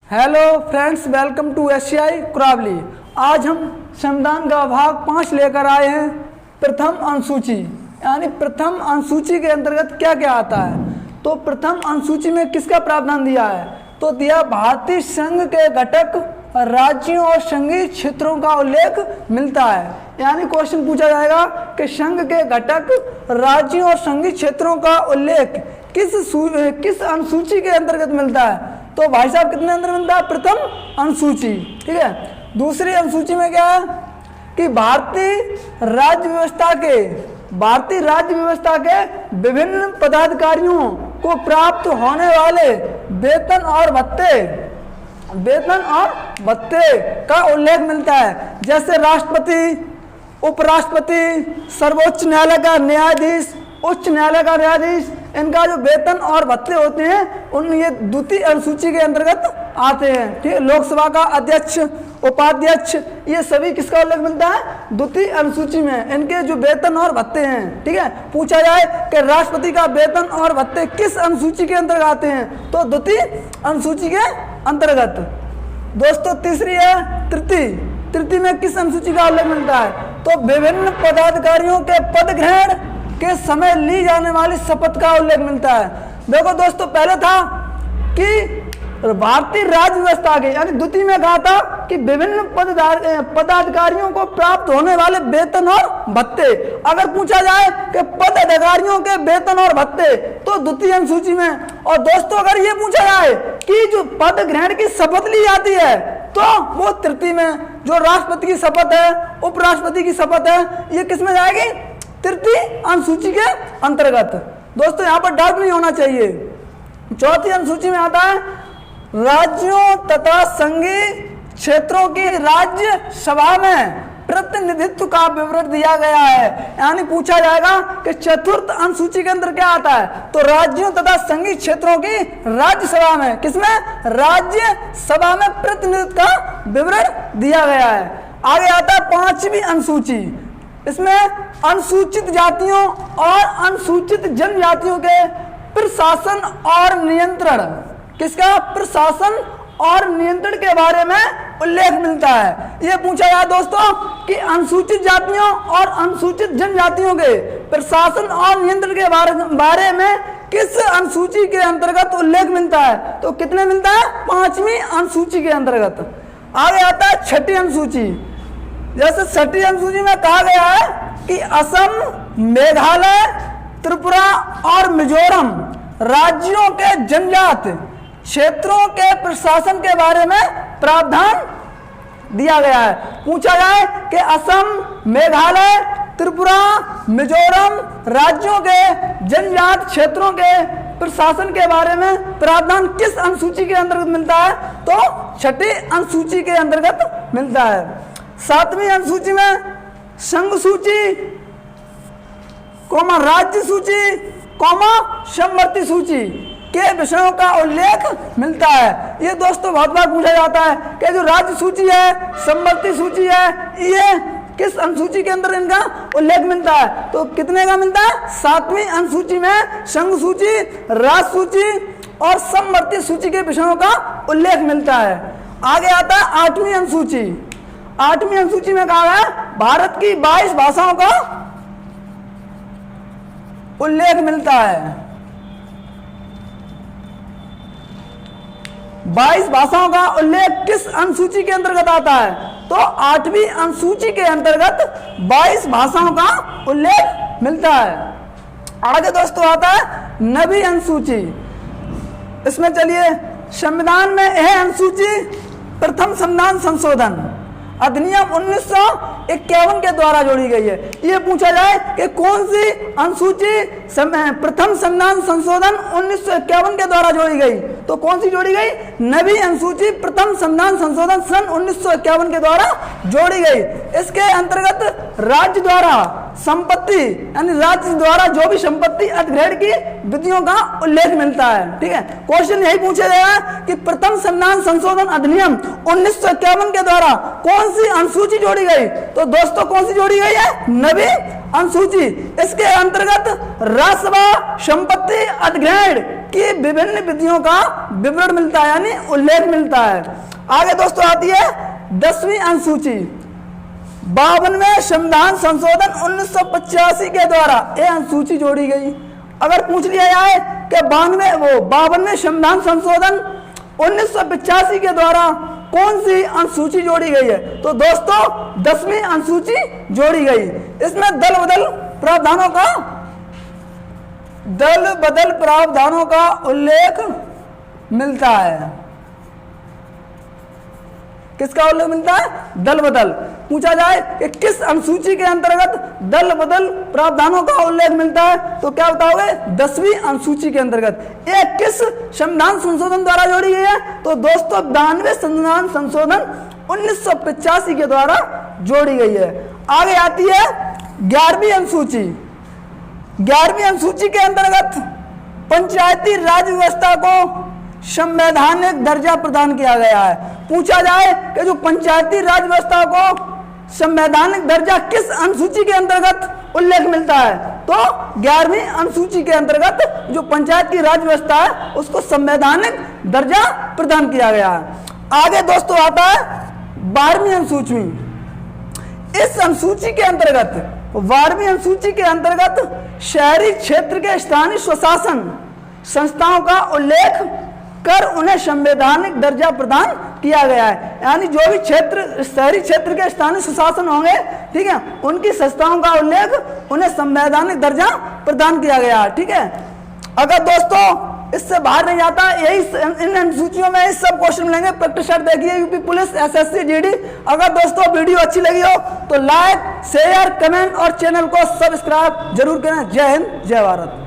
Hello friends, welcome to एशियाई कुरावली। आज हम संविधान का भाग 5 लेकर आए हैं। प्रथम अनुसूची, यानी प्रथम अनुसूची के अंतर्गत क्या क्या आता है। तो प्रथम अनुसूची में किसका प्रावधान दिया है, तो दिया भारतीय संघ के घटक राज्यों और संघीय क्षेत्रों का उल्लेख मिलता है। यानी क्वेश्चन पूछा जाएगा कि संघ के घटक राज्यों और संघीय क्षेत्रों का उल्लेख किस अनुसूची के अंतर्गत मिलता है। तो भाई साहब कितने अंदर मिलता है, प्रथम अनुसूची। ठीक है। दूसरी अनुसूची में क्या है कि भारतीय राज्य व्यवस्था के विभिन्न पदाधिकारियों को प्राप्त होने वाले वेतन और भत्ते का उल्लेख मिलता है। जैसे राष्ट्रपति, उपराष्ट्रपति, सर्वोच्च न्यायालय का न्यायाधीश, उच्च न्यायालय का न्यायाधीश, इनका जो वेतन और भत्ते होते हैं उन ये द्वितीय अनुसूची के अंतर्गत आते हैं। ठीक है। लोकसभा का अध्यक्ष, उपाध्यक्ष, ये सभी किसका उल्लेख मिलता है, द्वितीय अनुसूची में, इनके जो वेतन और भत्ते हैं। ठीक है। पूछा जाए कि राष्ट्रपति का वेतन और भत्ते किस अनुसूची के अंतर्गत आते हैं, तो द्वितीय अनुसूची के अंतर्गत। दोस्तों तीसरी है तृतीय में किस अनुसूची का उल्लेख मिलता है, तो विभिन्न पदाधिकारियों के पद ग्रहण के समय ली जाने वाली शपथ का उल्लेख मिलता है। देखो दोस्तों, पहले था कि भारतीय राज्य व्यवस्था के, यानी द्वितीय में कहा था कि विभिन्न पदाधिकारियों को प्राप्त होने वाले वेतन और भत्ते। अगर पूछा जाए कि पद अधिकारियों के वेतन और भत्ते, तो द्वितीय अनुसूची में। और दोस्तों अगर ये पूछा जाए कि जो पद ग्रहण की शपथ ली जाती है, तो वो तृतीय में। जो राष्ट्रपति की शपथ है, उपराष्ट्रपति की शपथ है, ये किस में जाएगी, तृतीय अनुसूची के अंतर्गत। दोस्तों यहाँ पर डाउट नहीं होना चाहिए। चौथी अनुसूची में आता है राज्यों तथा संघीय क्षेत्रों की राज्य सभा में प्रतिनिधित्व का विवरण दिया गया है। यानी पूछा जाएगा कि चतुर्थ अनुसूची के अंदर क्या आता है, तो राज्यों तथा संघीय क्षेत्रों की राज्य सभा में, किसमें, राज्य सभा में प्रतिनिधित्व का विवरण दिया गया है। आगे आता है पांचवी अनुसूची। इसमें अनुसूचित जातियों और अनुसूचित जनजातियों के प्रशासन और नियंत्रण, किसका, प्रशासन और नियंत्रण के बारे में उल्लेख मिलता है। यह पूछा गया दोस्तों कि अनुसूचित जातियों और अनुसूचित जनजातियों के प्रशासन और नियंत्रण के बारे में किस अनुसूची के अंतर्गत उल्लेख मिलता है, तो कितने मिलता है, पांचवी अनुसूची के अंतर्गत। आगे आता है छठी अनुसूची। जैसे छठी अनुसूची में कहा गया है कि असम, मेघालय, त्रिपुरा और मिजोरम राज्यों के जनजाति क्षेत्रों के प्रशासन के बारे में प्रावधान दिया गया है। पूछा जाए कि असम, मेघालय, त्रिपुरा, मिजोरम राज्यों के जनजाति क्षेत्रों के प्रशासन के बारे में प्रावधान किस अनुसूची के अंतर्गत मिलता है, तो छठी अनुसूची के अंतर्गत मिलता है। सातवीं अनुसूची में संघ सूची, राज्य सूची, समवर्ती सूची के विषयों का उल्लेख मिलता है। ये दोस्तों बहुत बार पूछा जाता है कि जो राज्य सूची है, समवर्ती सूची है, ये किस अनुसूची के अंदर इनका उल्लेख मिलता है, तो कितने का मिलता है, सातवीं अनुसूची में संघ सूची, राज्य सूची और समवर्ती सूची के विषयों का उल्लेख मिलता है। आगे आता है आठवीं अनुसूची। आठवीं अनुसूची में कहा है भारत की 22 भाषाओं का उल्लेख मिलता है। 22 भाषाओं का उल्लेख किस अनुसूची के अंतर्गत आता है, तो आठवीं अनुसूची के अंतर्गत 22 भाषाओं का उल्लेख मिलता है। आगे दोस्तों आता है नवीं अनुसूची। इसमें चलिए, संविधान में यह अनुसूची प्रथम संविधान संशोधन अधिनियम 1951 के द्वारा जोड़ी गई है। ये पूछा जाए कि कौन सी अनुसूची प्रथम संविधान संशोधन 1951 के द्वारा जोड़ी गई, तो कौन सी जोड़ी गई, नवीं अनुसूची प्रथम संविधान संशोधन सन 1951 के द्वारा जोड़ी गई। इसके अंतर्गत राज्य द्वारा संपत्ति, यानी राज्य द्वारा जो भी संपत्ति अधिग्रहण की विधियों का उल्लेख मिलता है। ठीक है। क्वेश्चन यही पूछा जाएगा कि प्रथम संविधान संशोधन अधिनियम 1951 के द्वारा कौन सी अनुसूची जोड़ी गई, तो दोस्तों कौन सी जोड़ी गई है, नवीं अनुसूची। इसके अंतर्गत राज्यसभा संपत्ति अधिग्रहण कि विभिन्न विधियों का विवरण मिलता है, यानी उल्लेख मिलता है। आगे दोस्तों आती है 10वीं अनुसूची। 52वें संविधान संशोधन 1985 के द्वारा यह अनुसूची जोड़ी गई। अगर पूछ लिया जाए कि 52वें संविधान संशोधन 1985 के द्वारा कौन सी अनुसूची जोड़ी गई है, तो दोस्तों 10वीं अनुसूची जोड़ी गई। इसमें दल बदल प्रावधानों का उल्लेख मिलता है। किसका उल्लेख मिलता है? दल बदल। पूछा जाए कि किस अनुसूची के अंतर्गत दल बदल प्रावधानों का उल्लेख मिलता है, तो क्या बताओगे? 10वीं अनुसूची के अंतर्गत। ये किस संविधान संशोधन द्वारा जोड़ी गई है, तो दोस्तों 92वें संविधान संशोधन 1985 के द्वारा जोड़ी गई है। आगे आती है 11वीं अनुसूची। 11वीं अनुसूची के अंतर्गत पंचायती राज व्यवस्था को संवैधानिक दर्जा प्रदान किया गया है। पूछा जाए कि जो पंचायती राज व्यवस्था को संवैधानिक दर्जा किस अनुसूची के अंतर्गत उल्लेख मिलता है, तो 11वीं अनुसूची के अंतर्गत जो पंचायत की राज व्यवस्था है उसको संवैधानिक दर्जा प्रदान किया गया है। आगे दोस्तों आता है 12वीं अनुसूची। इस अनुसूची के अंतर्गत 12वीं अनुसूची के अंतर्गत शहरी क्षेत्र के स्थानीय स्वशासन संस्थाओं का उल्लेख कर उन्हें संवैधानिक दर्जा प्रदान किया गया है। यानी जो भी क्षेत्र शहरी क्षेत्र के स्थानीय स्वशासन होंगे, ठीक है, उनकी संस्थाओं का उल्लेख उन्हें संवैधानिक दर्जा प्रदान किया गया है। ठीक है, अगर दोस्तों इससे बाहर नहीं जाता, यही इन अनुसूचियों में इस सब क्वेश्चन मिलेंगे। प्रैक्टिस सेट देखिए यूपी पुलिस, एसएससी, जीडी। अगर दोस्तों वीडियो अच्छी लगी हो तो लाइक, शेयर, कमेंट और चैनल को सब्सक्राइब जरूर करें। जय हिंद, जय भारत।